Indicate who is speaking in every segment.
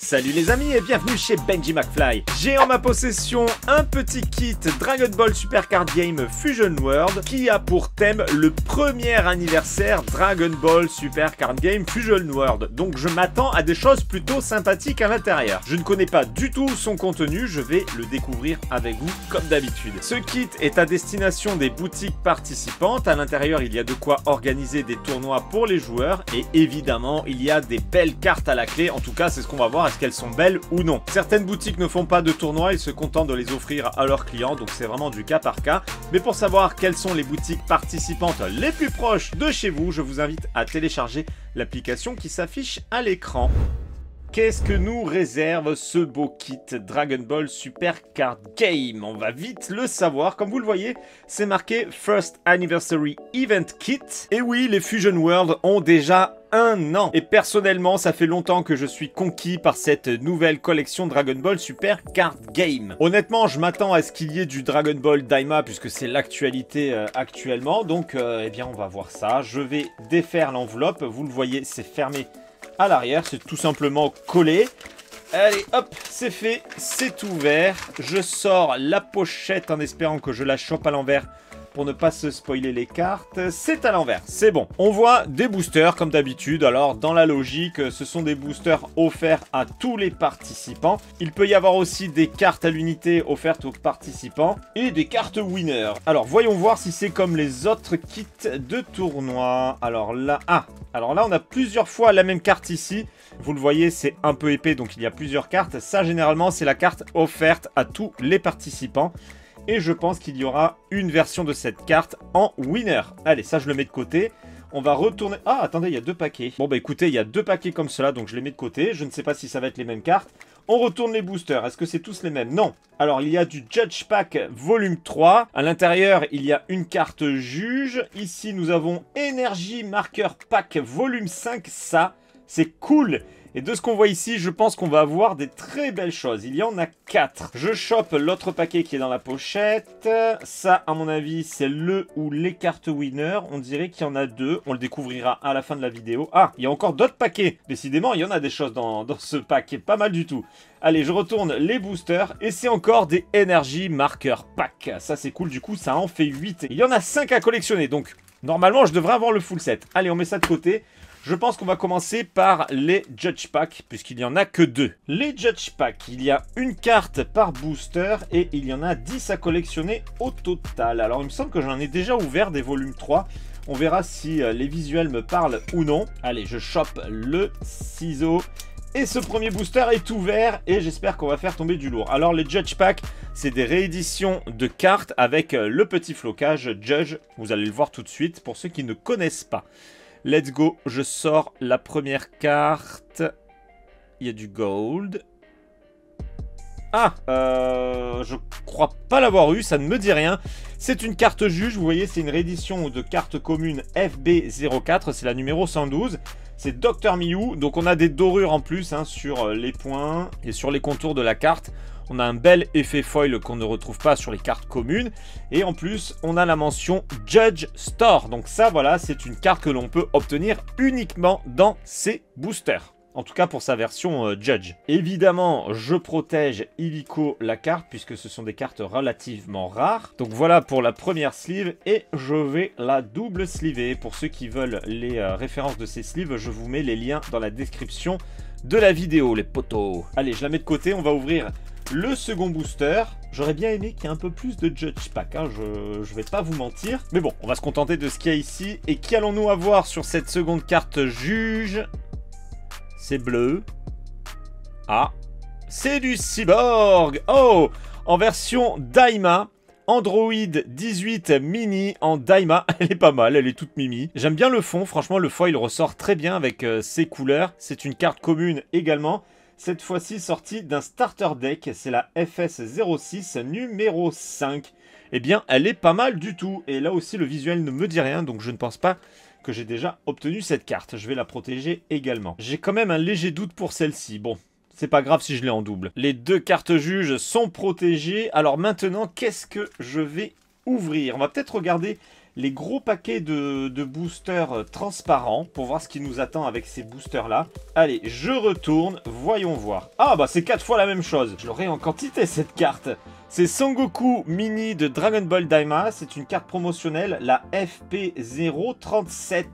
Speaker 1: Salut les amis et bienvenue chez Benji McFly. J'ai en ma possession un petit kit Dragon Ball Super Card Game Fusion World qui a pour thème le premier anniversaire Dragon Ball Super Card Game Fusion World. Donc je m'attends à des choses plutôt sympathiques à l'intérieur. Je ne connais pas du tout son contenu, je vais le découvrir avec vous comme d'habitude. Ce kit est à destination des boutiques participantes. À l'intérieur il y a de quoi organiser des tournois pour les joueurs et évidemment il y a des belles cartes à la clé. En tout cas c'est ce qu'on va voir. Est-ce qu'elles sont belles ou non? Certaines boutiques ne font pas de tournois, ils se contentent de les offrir à leurs clients, donc c'est vraiment du cas par cas. Mais pour savoir quelles sont les boutiques participantes les plus proches de chez vous, je vous invite à télécharger l'application qui s'affiche à l'écran. Qu'est-ce que nous réserve ce beau kit Dragon Ball Super Card Game? On va vite le savoir. Comme vous le voyez, c'est marqué First Anniversary Event Kit. Et oui, les Fusion World ont déjà un an. Et personnellement, ça fait longtemps que je suis conquis par cette nouvelle collection Dragon Ball Super Card Game. Honnêtement, je m'attends à ce qu'il y ait du Dragon Ball Daima puisque c'est l'actualité actuellement. Donc, eh bien, on va voir ça. Je vais défaire l'enveloppe. Vous le voyez, c'est fermé à l'arrière, c'est tout simplement collé. Allez, hop, c'est fait, c'est ouvert. Je sors la pochette en espérant que je la chope à l'envers pour ne pas se spoiler les cartes. C'est à l'envers, c'est bon. On voit des boosters comme d'habitude. Alors, dans la logique, ce sont des boosters offerts à tous les participants. Il peut y avoir aussi des cartes à l'unité offertes aux participants et des cartes winner. Alors, voyons voir si c'est comme les autres kits de tournoi. Alors là, on a plusieurs fois la même carte ici. Vous le voyez, c'est un peu épais, donc il y a plusieurs cartes. Ça, généralement, c'est la carte offerte à tous les participants. Et je pense qu'il y aura une version de cette carte en winner. Allez, ça, je le mets de côté. On va retourner... Ah, attendez, il y a deux paquets. Bon, bah écoutez, il y a deux paquets comme cela, donc je les mets de côté. Je ne sais pas si ça va être les mêmes cartes. On retourne les boosters. Est-ce que c'est tous les mêmes? Non. Alors, il y a du Judge Pack volume 3. À l'intérieur, il y a une carte juge. Ici, nous avons Energy Marker Pack volume 5. Ça, c'est cool. Et de ce qu'on voit ici, je pense qu'on va avoir des très belles choses. Il y en a 4. Je chope l'autre paquet qui est dans la pochette. Ça, à mon avis, c'est le ou les cartes winner. On dirait qu'il y en a 2. On le découvrira à la fin de la vidéo. Ah, il y a encore d'autres paquets. Décidément, il y en a des choses dans ce paquet. Pas mal du tout. Allez, je retourne les boosters. Et c'est encore des Energy Marker Pack. Ça, c'est cool. Du coup, ça en fait 8. Il y en a 5 à collectionner. Donc, normalement, je devrais avoir le full set. Allez, on met ça de côté. Je pense qu'on va commencer par les Judge Pack, puisqu'il n'y en a que 2. Les Judge Pack, il y a une carte par booster et il y en a 10 à collectionner au total. Alors, il me semble que j'en ai déjà ouvert des volumes 3. On verra si les visuels me parlent ou non. Allez, je chope le ciseau. Et ce premier booster est ouvert et j'espère qu'on va faire tomber du lourd. Alors, les Judge Pack, c'est des rééditions de cartes avec le petit flocage Judge. Vous allez le voir tout de suite pour ceux qui ne connaissent pas. Let's go, je sors la première carte. Il y a du gold. Ah, je crois pas l'avoir eu, ça ne me dit rien. C'est une carte juge, vous voyez, c'est une réédition de carte commune FB04, c'est la numéro 112. C'est Dr Miyu, donc on a des dorures en plus sur les points et sur les contours de la carte. On a un bel effet foil qu'on ne retrouve pas sur les cartes communes. Et en plus, on a la mention Judge Store. Donc ça, voilà, c'est une carte que l'on peut obtenir uniquement dans ces boosters. En tout cas pour sa version Judge. Évidemment, je protège illico la carte puisque ce sont des cartes relativement rares. Donc voilà pour la première sleeve et je vais la double sleever. Pour ceux qui veulent les références de ces sleeves, je vous mets les liens dans la description de la vidéo, les potos. Allez, je la mets de côté, on va ouvrir le second booster. J'aurais bien aimé qu'il y ait un peu plus de Judge Pack, je vais pas vous mentir. Mais bon, on va se contenter de ce qu'il y a ici. Et qu'allons-nous avoir sur cette seconde carte juge? C'est bleu. Ah, c'est du Cyborg. Oh, en version Daima. Android 18 mini en Daima. Elle est pas mal, elle est toute mimi. J'aime bien le fond, franchement le foil ressort très bien avec ses couleurs. C'est une carte commune également. Cette fois-ci sortie d'un starter deck, c'est la FS06 numéro 5. Eh bien, elle est pas mal du tout. Et là aussi, le visuel ne me dit rien, donc je ne pense pas que j'ai déjà obtenu cette carte. Je vais la protéger également. J'ai quand même un léger doute pour celle-ci. Bon, c'est pas grave si je l'ai en double. Les deux cartes juges sont protégées. Alors maintenant, qu'est-ce que je vais ouvrir? On va peut-être regarder les gros paquets de boosters transparents pour voir ce qui nous attend avec ces boosters-là. Allez, je retourne, voyons voir. Ah bah c'est 4 fois la même chose. Je l'aurai en quantité cette carte. C'est Son Goku Mini de Dragon Ball Daima. C'est une carte promotionnelle, la FP037.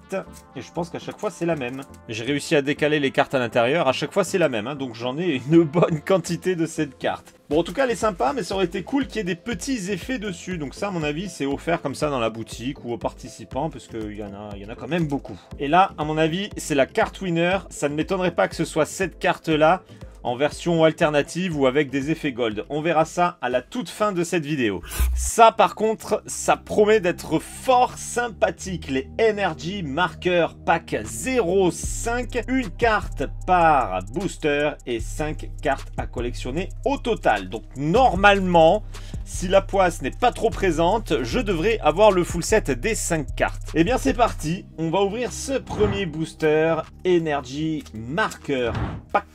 Speaker 1: Et je pense qu'à chaque fois c'est la même. J'ai réussi à décaler les cartes à l'intérieur. À chaque fois c'est la même, hein, donc j'en ai une bonne quantité de cette carte. Bon, en tout cas, elle est sympa, mais ça aurait été cool qu'il y ait des petits effets dessus. Donc ça, à mon avis, c'est offert comme ça dans la boutique ou aux participants, parce qu'il y en a quand même beaucoup. Et là, à mon avis, c'est la carte winner. Ça ne m'étonnerait pas que ce soit cette carte-là, en version alternative ou avec des effets gold. On verra ça à la toute fin de cette vidéo. Ça, par contre, ça promet d'être fort sympathique. Les Energy Marker Pack 05. Une carte par booster et 5 cartes à collectionner au total. Donc, normalement, si la poisse n'est pas trop présente, je devrais avoir le full set des 5 cartes. Eh bien, c'est parti. On va ouvrir ce premier booster Energy Marker Pack.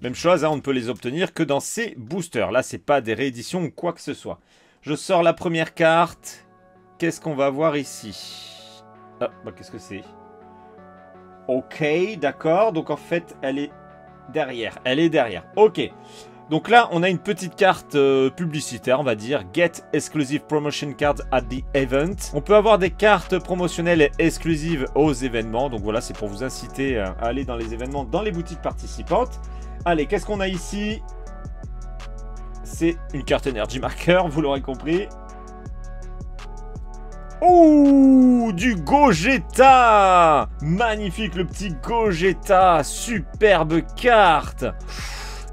Speaker 1: Même chose, hein, on ne peut les obtenir que dans ces boosters. Là, c'est pas des rééditions ou quoi que ce soit. Je sors la première carte. Qu'est-ce qu'on va voir ici? Ah, bah qu'est-ce que c'est? Ok, d'accord. Donc en fait, elle est derrière. Elle est derrière. Ok. Donc là, on a une petite carte publicitaire, on va dire. Get exclusive promotion cards at the event. On peut avoir des cartes promotionnelles exclusives aux événements. Donc voilà, c'est pour vous inciter à aller dans les événements, dans les boutiques participantes. Allez, qu'est-ce qu'on a ici? C'est une carte Energy Marker, vous l'aurez compris. Oh, du Gogeta! Magnifique le petit Gogeta, superbe carte.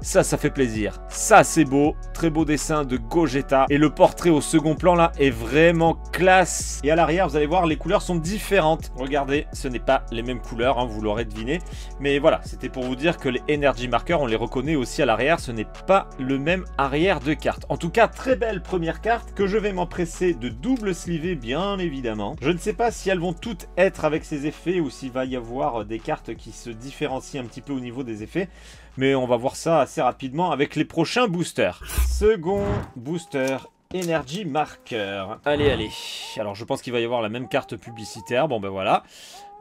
Speaker 1: Ça fait plaisir. Ça, c'est beau. Très beau dessin de Gogeta. Et le portrait au second plan, là, est vraiment classe. Et à l'arrière, vous allez voir, les couleurs sont différentes. Regardez, ce n'est pas les mêmes couleurs, hein, vous l'aurez deviné. Mais voilà, c'était pour vous dire que les Energy Markers, on les reconnaît aussi à l'arrière. Ce n'est pas le même arrière de carte. En tout cas, très belle première carte que je vais m'empresser de double sliver, bien évidemment. Je ne sais pas si elles vont toutes être avec ces effets ou s'il va y avoir des cartes qui se différencient un petit peu au niveau des effets. Mais on va voir ça assez rapidement avec les prochains boosters. Second booster, Energy Marker. Allez, allez. Alors, je pense qu'il va y avoir la même carte publicitaire. Bon, ben voilà.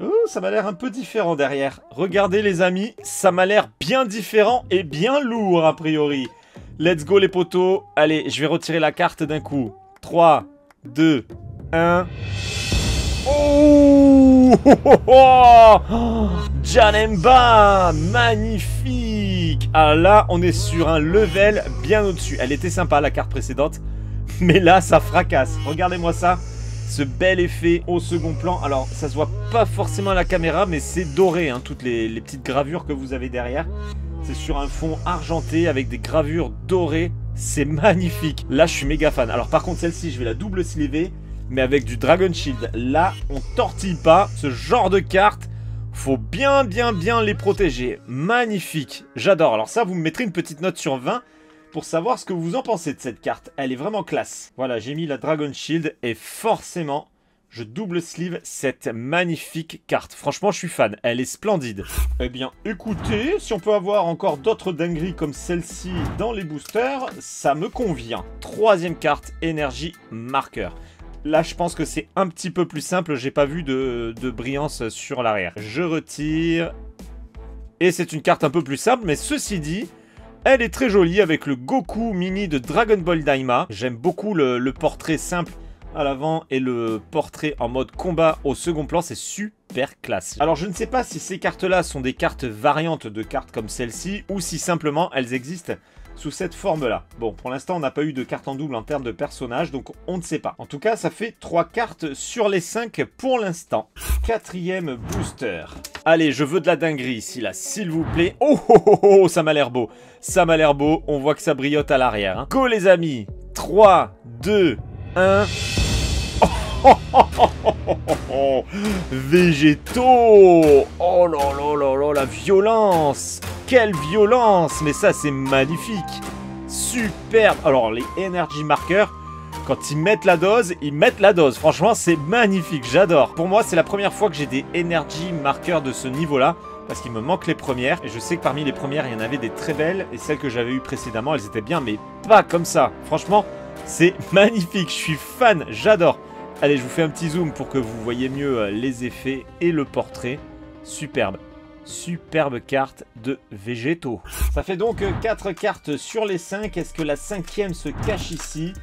Speaker 1: Oh, ça m'a l'air un peu différent derrière. Regardez, les amis. Ça m'a l'air bien différent et bien lourd, a priori. Let's go, les potos. Allez, je vais retirer la carte d'un coup. 3, 2, 1... Oh, Janemba, magnifique. Ah là, on est sur un level bien au-dessus. Elle était sympa la carte précédente, mais là, ça fracasse. Regardez-moi ça, ce bel effet au second plan. Alors, ça se voit pas forcément à la caméra, mais c'est doré, hein, toutes les petites gravures que vous avez derrière. C'est sur un fond argenté avec des gravures dorées. C'est magnifique. Là, je suis méga fan. Alors, par contre, celle-ci, je vais la double sliver. Mais avec du Dragon Shield, là, on tortille pas. Ce genre de cartes, faut bien les protéger. Magnifique, j'adore. Alors ça, vous me mettrez une petite note sur 20 pour savoir ce que vous en pensez de cette carte. Elle est vraiment classe. Voilà, j'ai mis la Dragon Shield et forcément, je double sleeve cette magnifique carte. Franchement, je suis fan. Elle est splendide. Eh bien, écoutez, si on peut avoir encore d'autres dingueries comme celle-ci dans les boosters, ça me convient. Troisième carte, Energy Marker. Là, je pense que c'est un petit peu plus simple. J'ai pas vu de brillance sur l'arrière. Je retire. Et c'est une carte un peu plus simple. Mais ceci dit, elle est très jolie avec le Goku Mini de Dragon Ball Daima. J'aime beaucoup le portrait simple à l'avant et le portrait en mode combat au second plan. C'est super classe. Alors, je ne sais pas si ces cartes-là sont des cartes variantes de cartes comme celle-ci ou si simplement elles existent sous cette forme-là. Bon, pour l'instant, on n'a pas eu de carte en double en termes de personnages, donc on ne sait pas. En tout cas, ça fait 3 cartes sur les 5 pour l'instant. Quatrième booster. Allez, je veux de la dinguerie ici, là, s'il vous plaît. Oh, oh, oh, oh, ça m'a l'air beau. Ça m'a l'air beau. On voit que ça brillote à l'arrière. Hein. Go, les amis. 3, 2, 1... Oh, oh, oh, oh, oh, oh, oh. Végétaux. Oh là là là là, la violence. Quelle violence. Mais ça, c'est magnifique. Superbe. Alors, les Energy Markers, quand ils mettent la dose, ils mettent la dose. Franchement, c'est magnifique. J'adore. Pour moi, c'est la première fois que j'ai des Energy Markers de ce niveau-là. Parce qu'il me manque les premières. Et je sais que parmi les premières, il y en avait des très belles. Et celles que j'avais eues précédemment, elles étaient bien. Mais pas comme ça. Franchement, c'est magnifique. Je suis fan. J'adore. Allez, je vous fais un petit zoom pour que vous voyez mieux les effets et le portrait. Superbe. Superbe carte de végétaux. Ça fait donc 4 cartes sur les 5. Est-ce que la 5e se cache ici?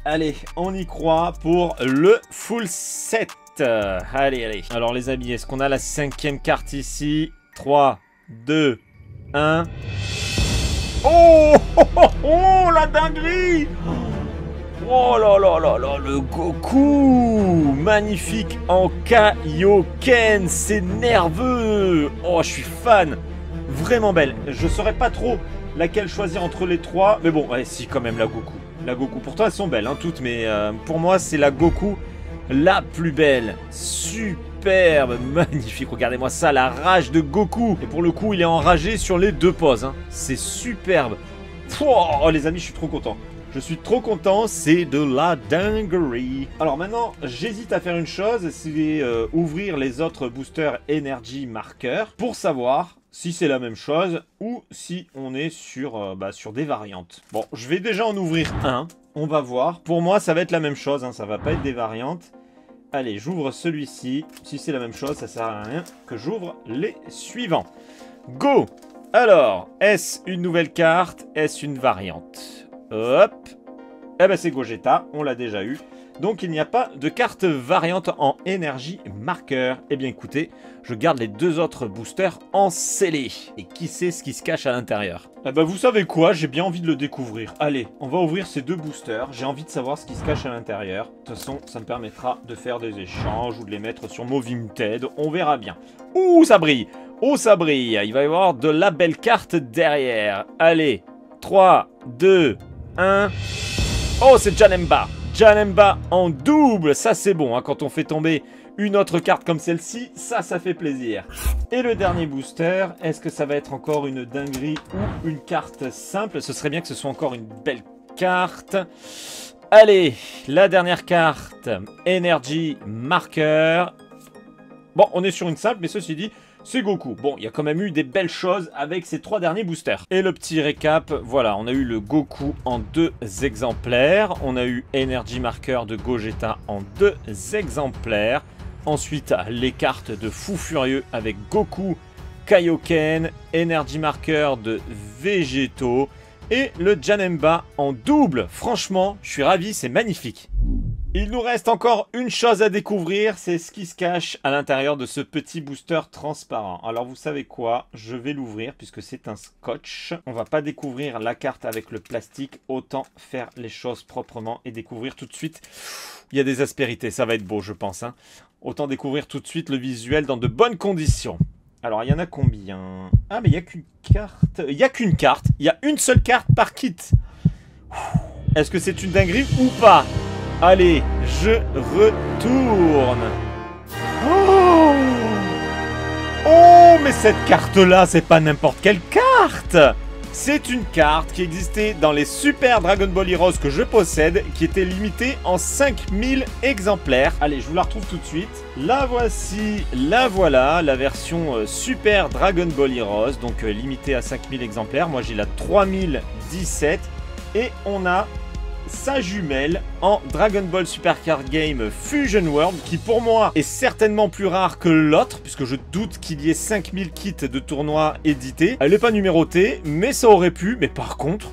Speaker 1: Allez, on y croit pour le full set. Allez, allez. Alors les amis, est-ce qu'on a la 5e carte ici? 3, 2, 1. Oh, oh, oh, oh, la dinguerie! Oh là là là là, le Goku! Magnifique en Kaioken, c'est nerveux! Oh, je suis fan! Vraiment belle. Je saurais pas trop laquelle choisir entre les trois, mais bon, ouais, si, quand même, la Goku. La Goku. Pourtant, elles sont belles, hein, toutes, mais pour moi, c'est la Goku la plus belle. Superbe, magnifique. Regardez-moi ça, la rage de Goku. Et pour le coup, il est enragé sur les deux poses. Hein. C'est superbe. Oh, les amis, je suis trop content. Je suis trop content, c'est de la dinguerie. Alors maintenant, j'hésite à faire une chose, c'est ouvrir les autres boosters Energy Marker pour savoir si c'est la même chose ou si on est sur, sur des variantes. Bon, je vais déjà en ouvrir un, on va voir. Pour moi, ça va être la même chose, hein, ça va pas être des variantes. Allez, j'ouvre celui-ci. Si c'est la même chose, ça sert à rien que j'ouvre les suivants. Go! Alors, est-ce une nouvelle carte? Est-ce une variante? Hop. Eh ben c'est Gogeta, on l'a déjà eu. Donc il n'y a pas de carte variante en énergie marqueur. Eh bien écoutez, je garde les deux autres boosters en scellé. Et qui sait ce qui se cache à l'intérieur? Eh ben vous savez quoi, j'ai bien envie de le découvrir. Allez, on va ouvrir ces deux boosters. J'ai envie de savoir ce qui se cache à l'intérieur. De toute façon, ça me permettra de faire des échanges ou de les mettre sur Movimted. On verra bien. Ouh, ça brille! Oh, ça brille! Il va y avoir de la belle carte derrière. Allez, 3, 2, 1... Oh, c'est Janemba. Janemba en double. Ça, c'est bon. Hein, quand on fait tomber une autre carte comme celle-ci, ça fait plaisir. Et le dernier booster, est-ce que ça va être encore une dinguerie ou une carte simple? Ce serait bien que ce soit encore une belle carte. Allez, la dernière carte. Energy Marker. Bon, on est sur une simple, mais ceci dit... c'est Goku. Bon, il y a quand même eu des belles choses avec ces 3 derniers boosters. Et le petit récap, voilà, on a eu le Goku en 2 exemplaires. On a eu Energy Marker de Gogeta en 2 exemplaires. Ensuite, les cartes de Fou Furieux avec Goku, Kaioken, Energy Marker de Végétaux et le Janemba en double. Franchement, je suis ravi, c'est magnifique. Il nous reste encore une chose à découvrir, c'est ce qui se cache à l'intérieur de ce petit booster transparent. Alors vous savez quoi, je vais l'ouvrir puisque c'est un scotch. On va pas découvrir la carte avec le plastique, autant faire les choses proprement et découvrir tout de suite. Il y a des aspérités, ça va être beau je pense. Hein. Autant découvrir tout de suite le visuel dans de bonnes conditions. Alors il y en a combien? Ah mais il n'y a qu'une carte. Il n'y a qu'une carte, il y a une seule carte par kit. Est-ce que c'est une dinguerie ou pas? Allez, je retourne. Oh, oh mais cette carte-là, c'est pas n'importe quelle carte. C'est une carte qui existait dans les Super Dragon Ball Heroes que je possède, qui était limitée en 5000 exemplaires. Allez, je vous la retrouve tout de suite. La voici, la voilà, la version Super Dragon Ball Heroes, donc limitée à 5000 exemplaires. Moi, j'ai la 3017 et on a... sa jumelle en Dragon Ball Super Card Game Fusion World qui pour moi est certainement plus rare que l'autre puisque je doute qu'il y ait 5000 kits de tournois édités. Elle n'est pas numérotée mais ça aurait pu, mais par contre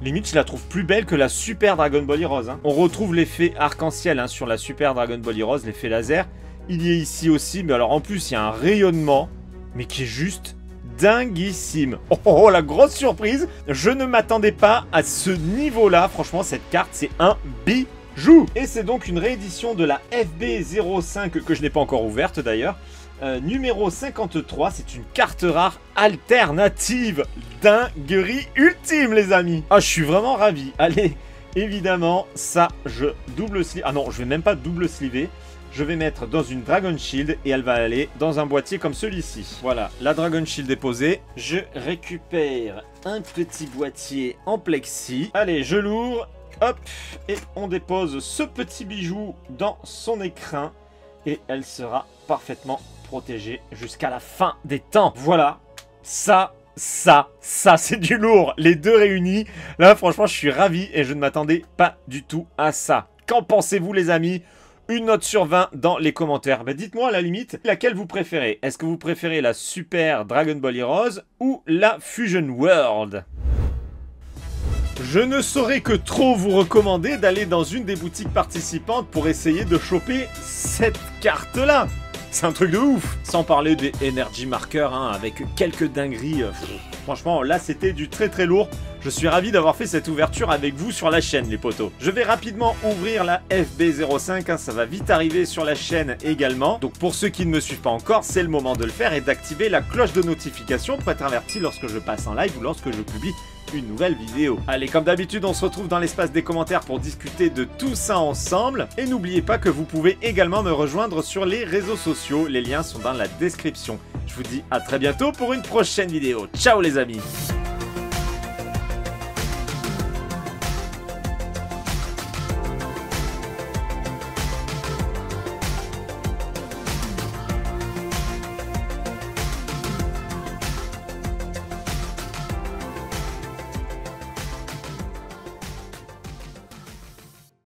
Speaker 1: limite je la trouve plus belle que la Super Dragon Ball Heroes. Hein. On retrouve l'effet arc-en-ciel hein, sur la Super Dragon Ball Heroes, l'effet laser. Il y est ici aussi, mais alors en plus il y a un rayonnement mais qui est juste dinguissime. Oh, oh, oh, la grosse surprise. Je ne m'attendais pas à ce niveau-là. Franchement, cette carte, c'est un bijou. Et c'est donc une réédition de la FB05 que je n'ai pas encore ouverte d'ailleurs. Numéro 53, c'est une carte rare alternative. Dinguerie ultime, les amis. Ah, je suis vraiment ravi. Allez, évidemment, ça, je double sleeve. Ah non, je vais même pas double sleever. Je vais mettre dans une Dragon Shield et elle va aller dans un boîtier comme celui-ci. Voilà, la Dragon Shield est posée. Je récupère un petit boîtier en plexi. Allez, je l'ouvre. Hop, et on dépose ce petit bijou dans son écrin. Et elle sera parfaitement protégée jusqu'à la fin des temps. Voilà, ça, c'est du lourd. Les deux réunis. Là, franchement, je suis ravi et je ne m'attendais pas du tout à ça. Qu'en pensez-vous, les amis ? une note sur 20 dans les commentaires. Bah, dites-moi à la limite laquelle vous préférez. Est-ce que vous préférez la Super Dragon Ball Heroes ou la Fusion World? Je ne saurais que trop vous recommander d'aller dans une des boutiques participantes pour essayer de choper cette carte-là. C'est un truc de ouf. Sans parler des Energy Markers, hein, avec quelques dingueries. Franchement, là, c'était du très très lourd. Je suis ravi d'avoir fait cette ouverture avec vous sur la chaîne, les potos. Je vais rapidement ouvrir la FB05, hein, ça va vite arriver sur la chaîne également. Donc pour ceux qui ne me suivent pas encore, c'est le moment de le faire et d'activer la cloche de notification pour être averti lorsque je passe en live ou lorsque je publie une nouvelle vidéo. Allez, comme d'habitude, on se retrouve dans l'espace des commentaires pour discuter de tout ça ensemble. Et n'oubliez pas que vous pouvez également me rejoindre sur les réseaux sociaux. Les liens sont dans la description. Je vous dis à très bientôt pour une prochaine vidéo. Ciao les amis!